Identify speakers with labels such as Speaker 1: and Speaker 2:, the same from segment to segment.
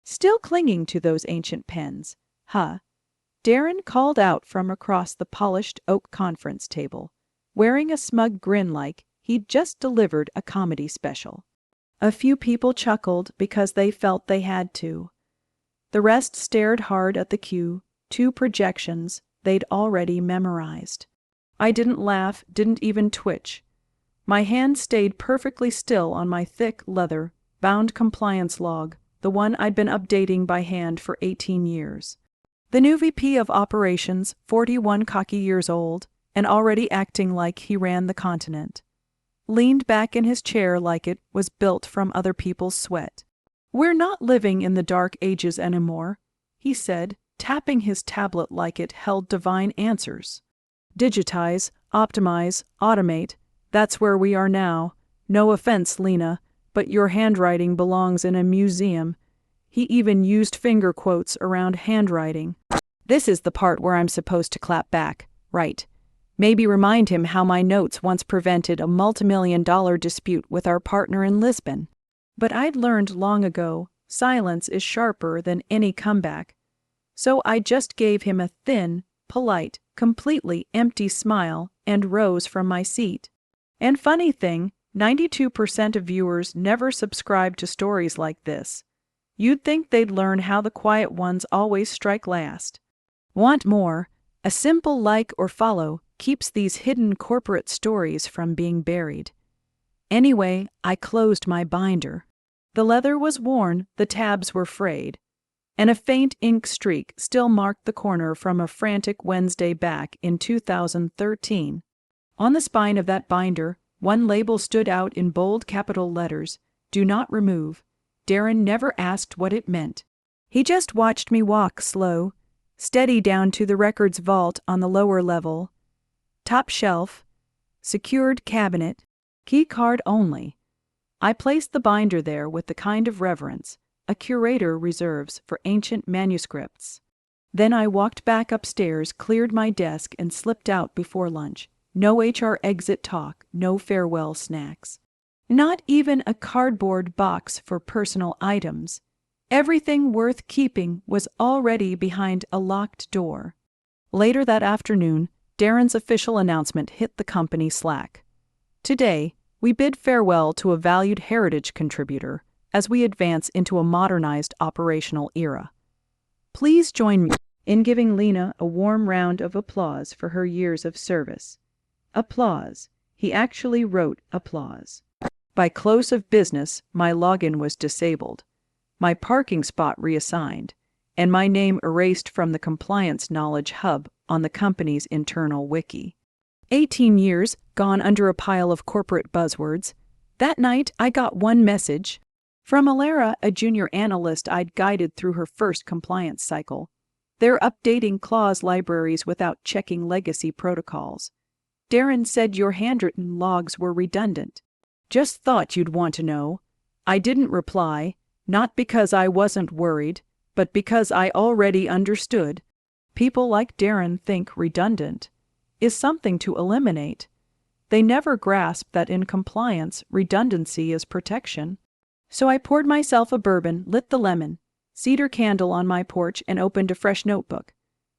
Speaker 1: Still clinging to those ancient pens, huh? Darren called out from across the polished oak conference table, wearing a smug grin like he'd just delivered a comedy special. A few people chuckled because they felt they had to. The rest stared hard at the cue, 2 projections they'd already memorized. I didn't laugh, didn't even twitch. My hand stayed perfectly still on my thick leather, bound compliance log, the one I'd been updating by hand for 18 years. The new VP of Operations, 41 cocky years old, and already acting like he ran the continent, leaned back in his chair like it was built from other people's sweat. "We're not living in the dark ages anymore," he said, tapping his tablet like it held divine answers. "Digitize, optimize, automate, that's where we are now. No offense, Lena, but your handwriting belongs in a museum." He even used finger quotes around handwriting. This is the part where I'm supposed to clap back, right? Maybe remind him how my notes once prevented a multimillion-dollar dispute with our partner in Lisbon. But I'd learned long ago, silence is sharper than any comeback. So I just gave him a thin, polite, completely empty smile and rose from my seat. And funny thing, 92% of viewers never subscribe to stories like this. You'd think they'd learn how the quiet ones always strike last. Want more? A simple like or follow keeps these hidden corporate stories from being buried. Anyway, I closed my binder. The leather was worn, the tabs were frayed, and a faint ink streak still marked the corner from a frantic Wednesday back in 2013. On the spine of that binder, one label stood out in bold capital letters: "Do not remove." Darren never asked what it meant. He just watched me walk slow, steady down to the records vault on the lower level. Top shelf, secured cabinet, key card only. I placed the binder there with the kind of reverence a curator reserves for ancient manuscripts. Then I walked back upstairs, cleared my desk, and slipped out before lunch. No HR exit talk, no farewell snacks. Not even a cardboard box for personal items. Everything worth keeping was already behind a locked door. Later that afternoon, Darren's official announcement hit the company Slack. "Today, we bid farewell to a valued heritage contributor as we advance into a modernized operational era. Please join me in giving Lena a warm round of applause for her years of service." Applause. He actually wrote applause. By close of business, my login was disabled, my parking spot reassigned, and my name erased from the compliance knowledge hub on the company's internal wiki. 18 years gone under a pile of corporate buzzwords. That night, I got one message from Alara, a junior analyst I'd guided through her first compliance cycle. "They're updating clause libraries without checking legacy protocols. Darren said your handwritten logs were redundant. Just thought you'd want to know." I didn't reply, not because I wasn't worried, but because I already understood. People like Darren think redundant is something to eliminate. They never grasp that in compliance, redundancy is protection. So I poured myself a bourbon, lit the lemon, cedar candle on my porch, and opened a fresh notebook.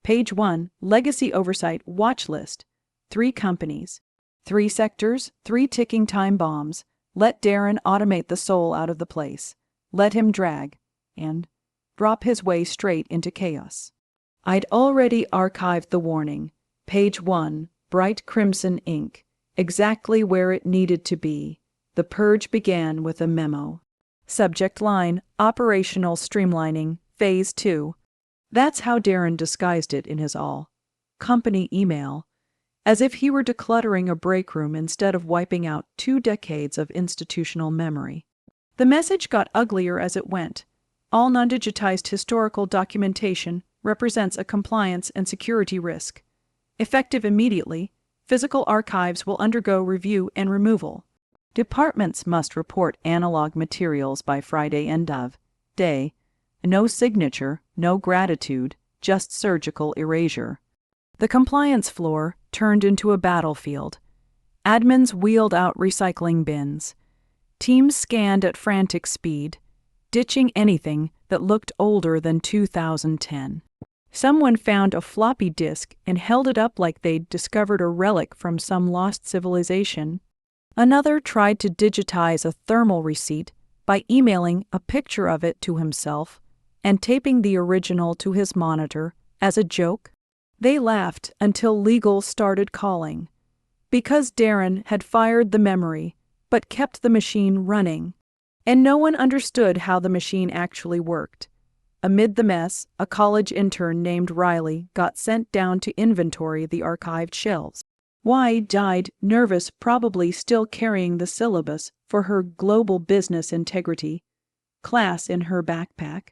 Speaker 1: Page 1, Legacy Oversight Watch List. 3 companies. 3 sectors, 3 ticking time bombs. Let Darren automate the soul out of the place. Let him drag and drop his way straight into chaos. I'd already archived the warning. Page 1, bright crimson ink, exactly where it needed to be. The purge began with a memo. Subject line, Operational Streamlining, Phase 2. That's how Darren disguised it in his all-company email, as if he were decluttering a break room instead of wiping out 2 decades of institutional memory. The message got uglier as it went. All non-digitized historical documentation represents a compliance and security risk. Effective immediately, physical archives will undergo review and removal. Departments must report analog materials by Friday end of day. No signature, no gratitude, just surgical erasure. The compliance floor turned into a battlefield. Admins wheeled out recycling bins. Teams scanned at frantic speed, ditching anything that looked older than 2010. Someone found a floppy disk and held it up like they'd discovered a relic from some lost civilization. Another tried to digitize a thermal receipt by emailing a picture of it to himself and taping the original to his monitor as a joke. They laughed until legal started calling. Because Darren had fired the memory but kept the machine running, and no one understood how the machine actually worked. Amid the mess, a college intern named Riley got sent down to inventory the archived shelves. Y died, nervous, probably still carrying the syllabus for her global business integrity class in her backpack.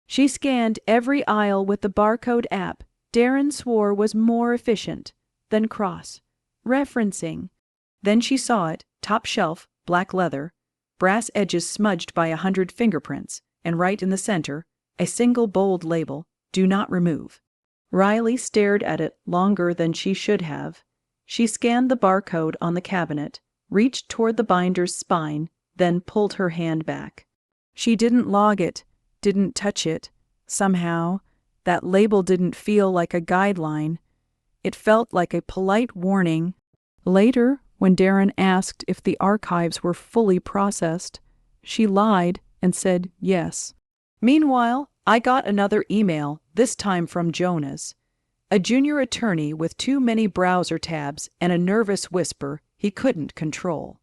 Speaker 1: She scanned every aisle with the barcode app Darren swore was more efficient than cross-referencing. Then she saw it, top shelf, black leather, brass edges smudged by 100 fingerprints, and right in the center, a single bold label, "Do not remove." Riley stared at it longer than she should have. She scanned the barcode on the cabinet, reached toward the binder's spine, then pulled her hand back. She didn't log it, didn't touch it. Somehow, that label didn't feel like a guideline. It felt like a polite warning. Later, when Darren asked if the archives were fully processed, she lied and said yes. Meanwhile, I got another email, this time from Jonas, a junior attorney with too many browser tabs and a nervous whisper he couldn't control.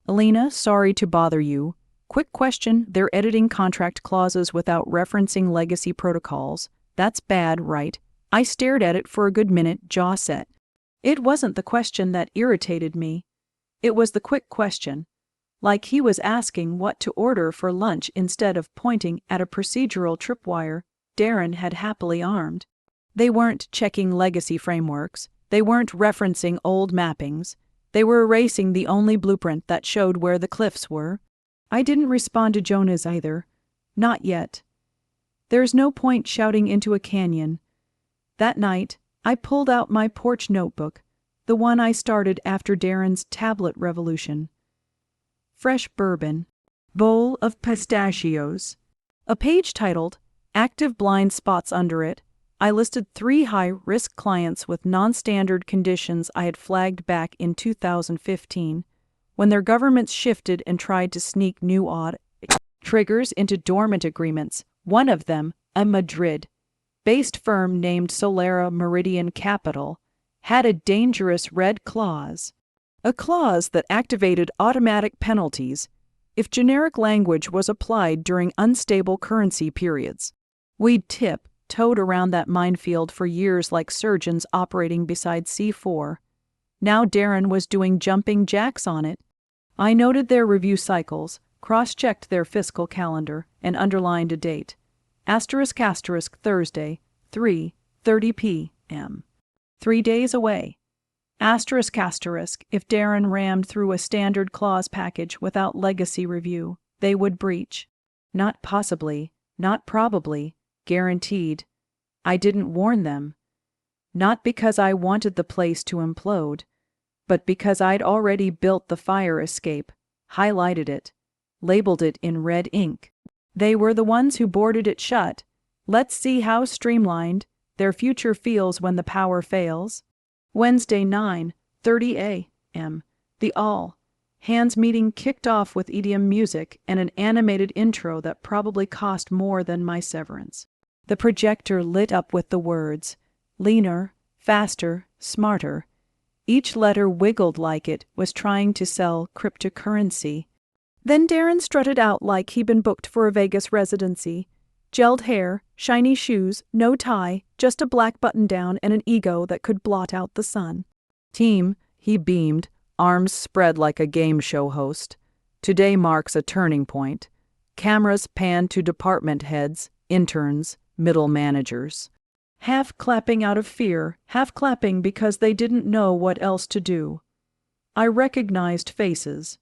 Speaker 1: "Lena, sorry to bother you. Quick question, they're editing contract clauses without referencing legacy protocols. That's bad, right?" I stared at it for a good minute, jaw set. It wasn't the question that irritated me. It was the quick question. Like he was asking what to order for lunch instead of pointing at a procedural tripwire Darren had happily armed. They weren't checking legacy frameworks. They weren't referencing old mappings. They were erasing the only blueprint that showed where the cliffs were. I didn't respond to Jonas either. Not yet. There's no point shouting into a canyon. That night, I pulled out my Porched notebook, the one I started after Darren's tablet revolution. Fresh bourbon, bowl of pistachios, a page titled "Active Blind Spots" under it. I listed 3 high-risk clients with non-standard conditions I had flagged back in 2015, when their governments shifted and tried to sneak new odd triggers into dormant agreements. One of them, a Madrid-based firm named Solera Meridian Capital, had a dangerous red clause. A clause that activated automatic penalties if generic language was applied during unstable currency periods. We'd tiptoed around that minefield for years like surgeons operating beside C4. Now Darren was doing jumping jacks on it. I noted their review cycles, cross-checked their fiscal calendar, and underlined a date. Thursday, 3:30 p.m. 3 days away. If Darren rammed through a standard clause package without legacy review, they would breach. Not possibly, not probably, guaranteed. I didn't warn them. Not because I wanted the place to implode, but because I'd already built the fire escape, highlighted it, labeled it in red ink. They were the ones who boarded it shut. Let's see how streamlined their future feels when the power fails. Wednesday, 9:30 a.m. The all-hands meeting kicked off with EDM music and an animated intro that probably cost more than my severance. The projector lit up with the words, "Leaner, faster, smarter." Each letter wiggled like it was trying to sell cryptocurrency. Then Darren strutted out like he'd been booked for a Vegas residency. Gelled hair, shiny shoes, no tie, just a black button-down and an ego that could blot out the sun. "Team," he beamed, arms spread like a game show host. "Today marks a turning point." Cameras panned to department heads, interns, middle managers. Half clapping out of fear, half clapping because they didn't know what else to do. I recognized faces.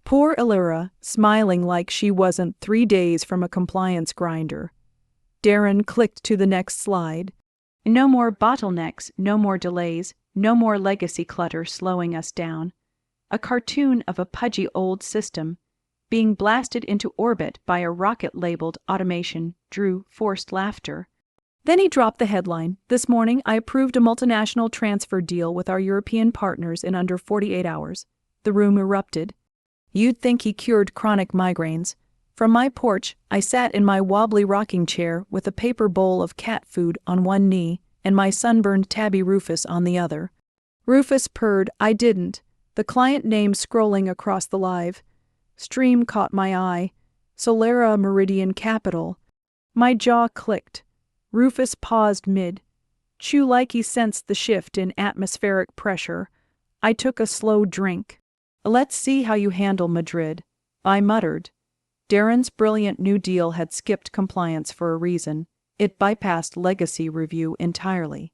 Speaker 1: Poor Elira, smiling like she wasn't 3 days from a compliance grinder. Darren clicked to the next slide. No more bottlenecks, no more delays, no more legacy clutter slowing us down. A cartoon of a pudgy old system, being blasted into orbit by a rocket labeled automation drew forced laughter. Then he dropped the headline, "This morning I approved a multinational transfer deal with our European partners in under 48 hours. The room erupted. You'd think he cured chronic migraines. From my porch, I sat in my wobbly rocking chair with a paper bowl of cat food on one knee and my sunburned tabby Rufus on the other. Rufus purred, I didn't, the client name scrolling across the live stream caught my eye. Solera Meridian Capital. My jaw clicked. Rufus paused mid. Chew like he sensed the shift in atmospheric pressure. I took a slow drink. Let's see how you handle Madrid, I muttered. Darren's brilliant New Deal had skipped compliance for a reason. It bypassed legacy review entirely.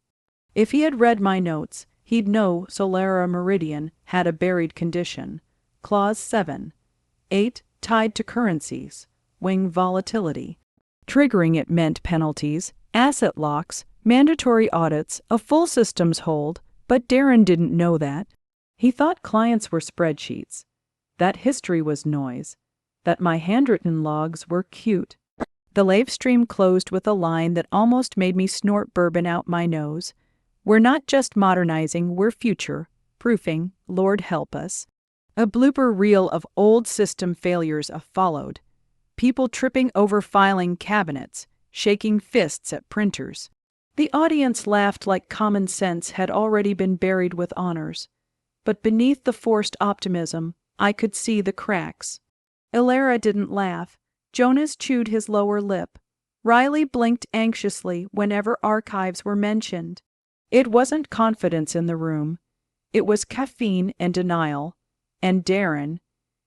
Speaker 1: If he had read my notes, he'd know Solera Meridian had a buried condition. Clause 7. 8. Tied to currencies. Wing volatility. Triggering it meant penalties, asset locks, mandatory audits, a full systems hold, but Darren didn't know that. He thought clients were spreadsheets, that history was noise, that my handwritten logs were cute. The live stream closed with a line that almost made me snort bourbon out my nose. We're not just modernizing, we're future-proofing, Lord help us. A blooper reel of old system failures followed. People tripping over filing cabinets, shaking fists at printers. The audience laughed like common sense had already been buried with honors. But beneath the forced optimism, I could see the cracks. Ilera didn't laugh. Jonas chewed his lower lip. Riley blinked anxiously whenever archives were mentioned. It wasn't confidence in the room. It was caffeine and denial. And Darren,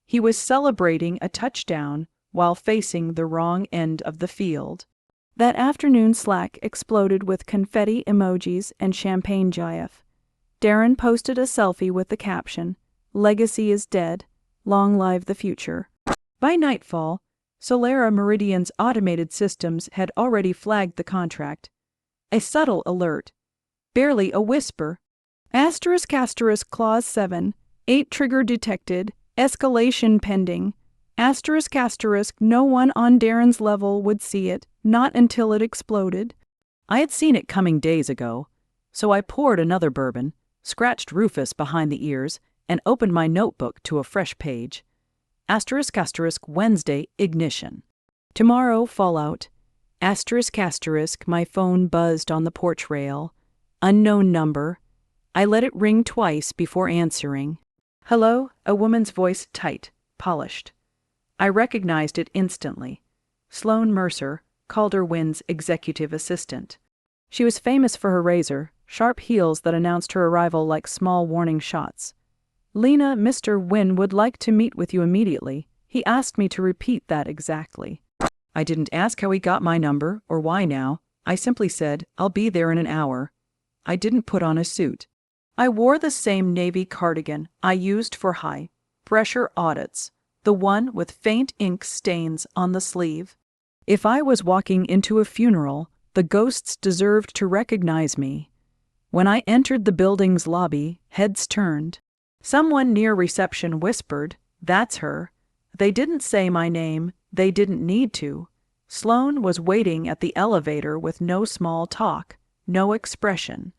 Speaker 1: he was celebrating a touchdown while facing the wrong end of the field. That afternoon Slack exploded with confetti emojis and champagne jive. Darren posted a selfie with the caption, "Legacy is dead. Long live the future." By nightfall, Solera Meridian's automated systems had already flagged the contract. A subtle alert. Barely a whisper. *** Clause 7. 8 trigger detected. Escalation pending. *** No one on Darren's level would see it, not until it exploded. I had seen it coming days ago, so I poured another bourbon, scratched Rufus behind the ears, and opened my notebook to a fresh page. *** Wednesday ignition. Tomorrow fallout. *** My phone buzzed on the porch rail. Unknown number. I let it ring twice before answering. Hello, a woman's voice tight, polished. I recognized it instantly. Sloane Mercer, Calder Wynn's executive assistant. She was famous for her razor, sharp heels that announced her arrival like small warning shots. Lena, Mr. Wynn would like to meet with you immediately. He asked me to repeat that exactly. I didn't ask how he got my number or why now. I simply said, I'll be there in an hour. I didn't put on a suit. I wore the same navy cardigan I used for high-pressure audits, the one with faint ink stains on the sleeve. If I was walking into a funeral, the ghosts deserved to recognize me. When I entered the building's lobby, heads turned. Someone near reception whispered, "That's her." They didn't say my name. They didn't need to. Sloane was waiting at the elevator with no small talk, no expression.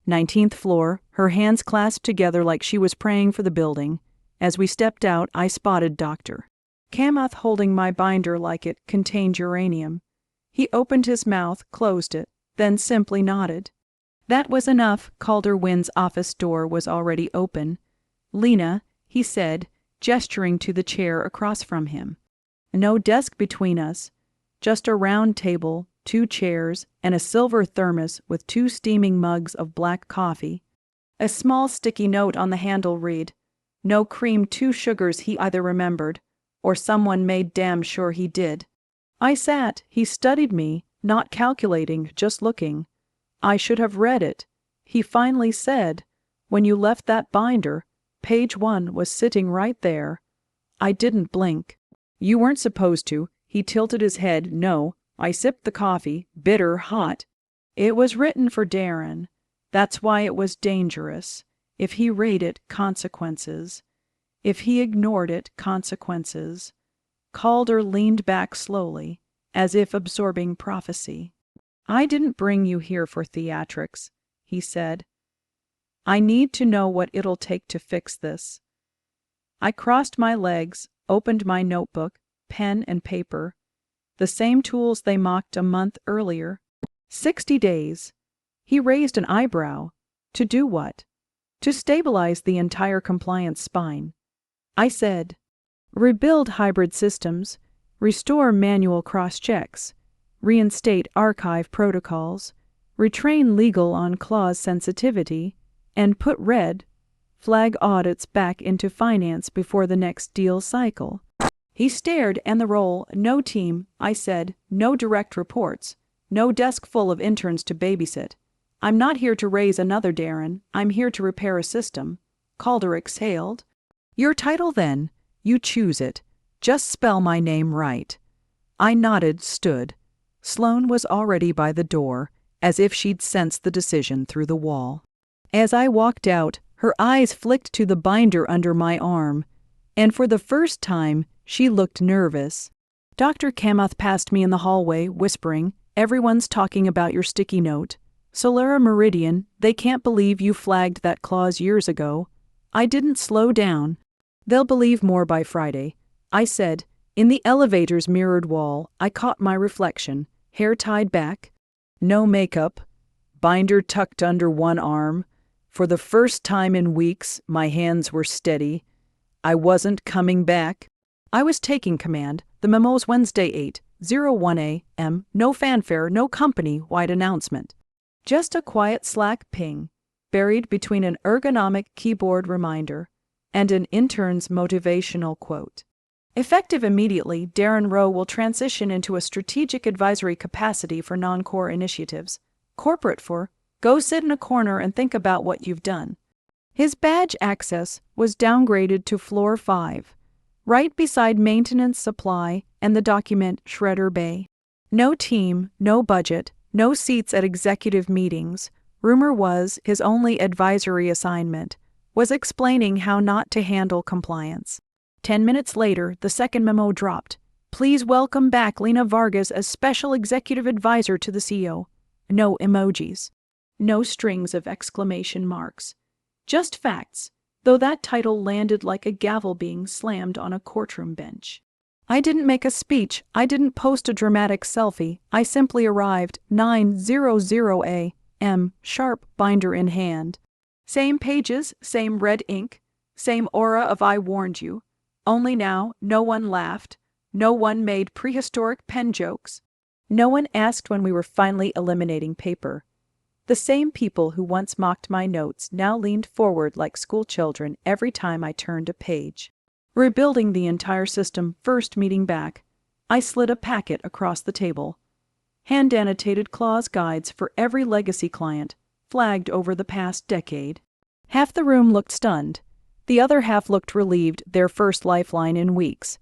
Speaker 1: 19th floor, her hands clasped together like she was praying for the building. As we stepped out, I spotted Dr. Kamath holding my binder like it contained uranium. He opened his mouth, closed it, then simply nodded. That was enough. Calder Wynn's office door was already open. "Lena," he said, gesturing to the chair across from him. No desk between us, just a round table, 2 chairs, and a silver thermos with 2 steaming mugs of black coffee. A small sticky note on the handle read, "No cream, 2 sugars." He either remembered, or someone made damn sure he did. I sat. He studied me, not calculating, just looking. I should have read it. He finally said, "When you left that binder, page 1 was sitting right there." I didn't blink. "You weren't supposed to." He tilted his head. "No." I sipped the coffee, bitter, hot. It was written for Darren. That's why it was dangerous. If he read it, consequences. If he ignored it, consequences. Calder leaned back slowly, as if absorbing prophecy. I didn't bring you here for theatrics, he said. I need to know what it'll take to fix this. I crossed my legs, opened my notebook, pen and paper, the same tools they mocked a month earlier. 60 days. He raised an eyebrow. To do what? To stabilize the entire compliance spine. I said, rebuild hybrid systems, restore manual cross-checks, reinstate archive protocols, retrain legal on clause sensitivity, and put red flag audits back into finance before the next deal cycle. He stared, and the role, no team, I said, no direct reports, no desk full of interns to babysit. I'm not here to raise another Darren, I'm here to repair a system. Calder exhaled. Your title then, you choose it. Just spell my name right. I nodded, stood. Sloane was already by the door, as if she'd sensed the decision through the wall. As I walked out, her eyes flicked to the binder under my arm, and for the first time, she looked nervous. Dr. Kamath passed me in the hallway, whispering, everyone's talking about your sticky note. Solera Meridian, they can't believe you flagged that clause years ago. I didn't slow down. They'll believe more by Friday, I said. In the elevator's mirrored wall, I caught my reflection, hair tied back, no makeup, binder tucked under one arm. For the first time in weeks, my hands were steady. I wasn't coming back. I was taking command. The memo's Wednesday 8:01 a.m. No fanfare, no company-wide announcement. Just a quiet Slack ping, buried between an ergonomic keyboard reminder and an intern's motivational quote. Effective immediately, Darren Rowe will transition into a strategic advisory capacity for non-core initiatives. Corporate for, go sit in a corner and think about what you've done. His badge access was downgraded to floor 5, right beside maintenance supply and the document shredder bay. No team, no budget, no seats at executive meetings. Rumor was his only advisory assignment was explaining how not to handle compliance. 10 minutes later, the second memo dropped. Please welcome back Lena Vargas as Special Executive Advisor to the CEO. No emojis. No strings of exclamation marks. Just facts, though that title landed like a gavel being slammed on a courtroom bench. I didn't make a speech, I didn't post a dramatic selfie, I simply arrived 9:00 a.m., sharp binder in hand. Same pages, same red ink, same aura of I warned you. Only now, no one laughed, no one made prehistoric pen jokes, no one asked when we were finally eliminating paper. The same people who once mocked my notes now leaned forward like schoolchildren every time I turned a page. Rebuilding the entire system, first meeting back, I slid a packet across the table. Hand-annotated clause guides for every legacy client, flagged over the past decade. Half the room looked stunned. The other half looked relieved, their first lifeline in weeks.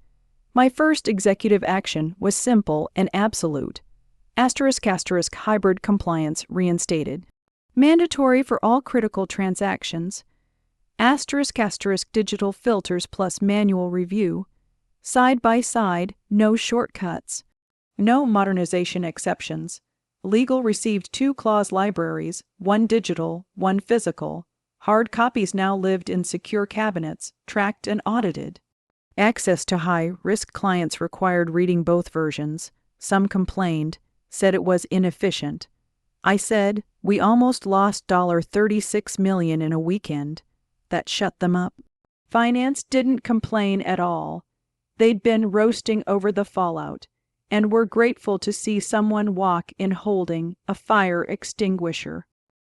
Speaker 1: My first executive action was simple and absolute. *** hybrid compliance reinstated. Mandatory for all critical transactions. ** digital filters plus manual review. Side by side, no shortcuts. No modernization exceptions. Legal received 2 clause libraries, 1 digital, 1 physical. Hard copies now lived in secure cabinets, tracked and audited. Access to high-risk clients required reading both versions. Some complained, said it was inefficient. I said, we almost lost $36 million in a weekend. That shut them up. Finance didn't complain at all. They'd been roasting over the fallout, and were grateful to see someone walk in holding a fire extinguisher.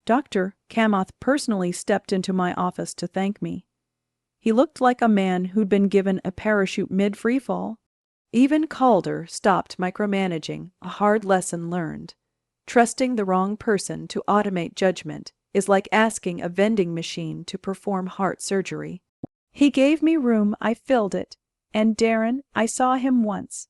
Speaker 1: Dr. Kamath personally stepped into my office to thank me. He looked like a man who'd been given a parachute mid-freefall. Even Calder stopped micromanaging, a hard lesson learned. Trusting the wrong person to automate judgment is like asking a vending machine to perform heart surgery. He gave me room, I filled it, and Darren, I saw him once.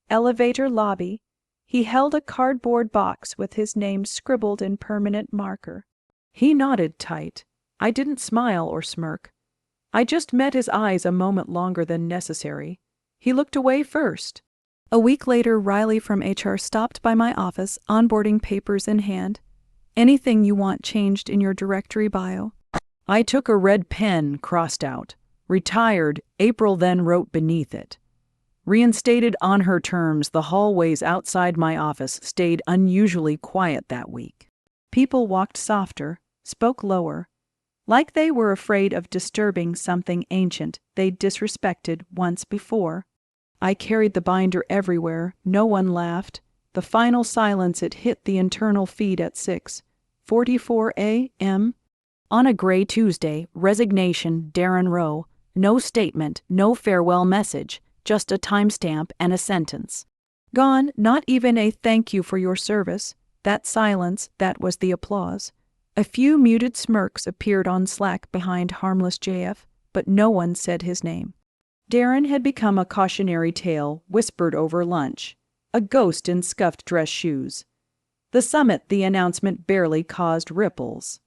Speaker 1: Elevator lobby. He held a cardboard box with his name scribbled in permanent marker. He nodded tight. I didn't smile or smirk. I just met his eyes a moment longer than necessary. He looked away first. A week later, Riley from HR stopped by my office, onboarding papers in hand. Anything you want changed in your directory bio? I took a red pen, crossed out. Retired, April then wrote beneath it. Reinstated on her terms, the hallways outside my office stayed unusually quiet that week. People walked softer, spoke lower, like they were afraid of disturbing something ancient they'd disrespected once before. I carried the binder everywhere, no one laughed. The final silence, it hit the internal feed at 6:44 a.m. On a gray Tuesday, resignation, Darren Rowe. No statement, no farewell message, just a timestamp and a sentence. Gone, not even a thank you for your service. That silence, that was the applause. A few muted smirks appeared on Slack behind harmless JF, but no one said his name. Darren had become a cautionary tale whispered over lunch, a ghost in scuffed dress shoes. The summit, the announcement barely caused ripples.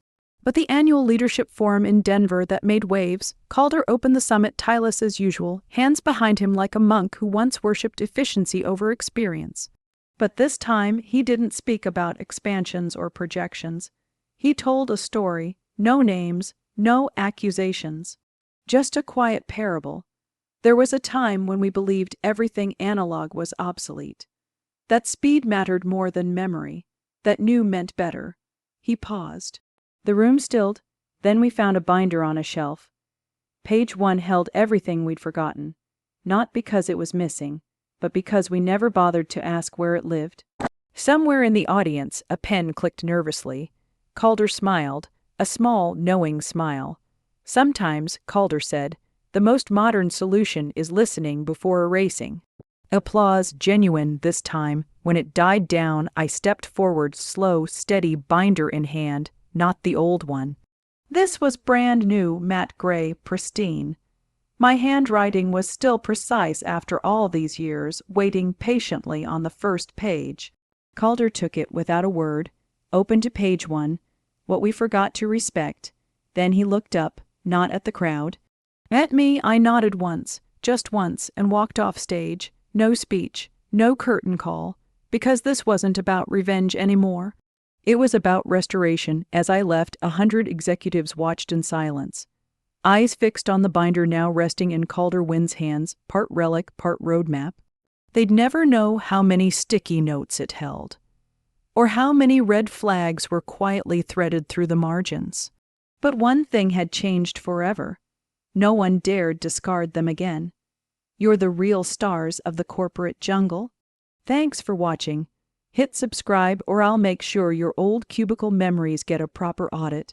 Speaker 1: But the annual leadership forum in Denver that made waves, Calder opened the summit tireless as usual, hands behind him like a monk who once worshipped efficiency over experience. But this time he didn't speak about expansions or projections. He told a story, no names, no accusations. Just a quiet parable. There was a time when we believed everything analog was obsolete. That speed mattered more than memory. That new meant better. He paused. The room stilled. Then we found a binder on a shelf. Page 1 held everything we'd forgotten. Not because it was missing, but because we never bothered to ask where it lived. Somewhere in the audience, a pen clicked nervously. Calder smiled, a small, knowing smile. Sometimes, Calder said, the most modern solution is listening before erasing. Applause, genuine this time. When it died down, I stepped forward, slow, steady, binder in hand, not the old one. This was brand new, matte gray, pristine. My handwriting was still precise after all these years, waiting patiently on the first page. Calder took it without a word, opened to page 1, what we forgot to respect. Then he looked up, not at the crowd. At me, I nodded once, just once, and walked off stage. No speech, no curtain call, because this wasn't about revenge anymore. It was about restoration. As I left, 100 executives watched in silence. Eyes fixed on the binder now resting in Calder Wynn's hands, part relic, part roadmap. They'd never know how many sticky notes it held, or how many red flags were quietly threaded through the margins. But one thing had changed forever. No one dared discard them again. You're the real stars of the corporate jungle. Thanks for watching. Hit subscribe or I'll make sure your old cubicle memories get a proper audit.